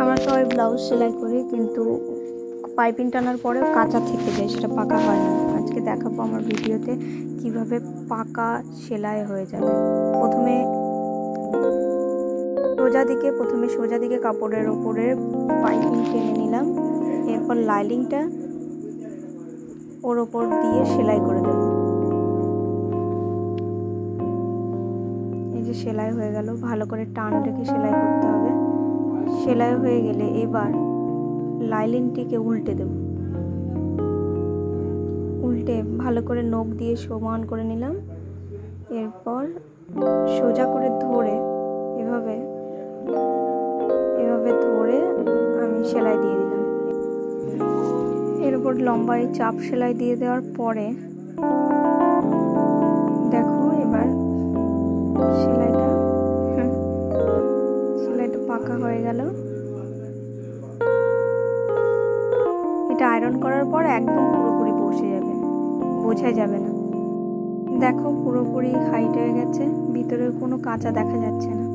আমরা সবাই ব্লাউজ সেলাই করি, কিন্তু পাইপিং টানার পরেও কাঁচা থেকে যায়, সেটা পাকা হয় না। আজকে দেখাবো আমার ভিডিওতে কিভাবে পাকা সেলাই হয়ে যাবে। প্রথমে সোজা দিকে কাপড়ের ওপরে পাইপিং টেনে নিলাম, এরপর লাইনিংটা ওর ওপর দিয়ে সেলাই করে দেব। এই যে সেলাই হয়ে গেল, ভালো করে টান রেখে সেলাই করতে হবে। সেলাই হয়ে গেলে এবার লাইনিংটিকে উল্টে দেব। উল্টে ভালো করে নখ দিয়ে সমান করে নিলাম। এরপর সোজা করে ধরে এভাবে ধরে আমি সেলাই দিয়ে দিলাম। এর উপর লম্বায় চাপ সেলাই দিয়ে দেওয়ার পরে দেখো এবার সেলাইটা পাকা হয়ে গেল। এটা আয়রন করার পর একদম পুরোপুরি বসে যাবে, বোঝা যাবে না। দেখো পুরোপুরি হাইট হয়ে গেছে, ভিতরে কোনো কাঁচা দেখা যাচ্ছে না।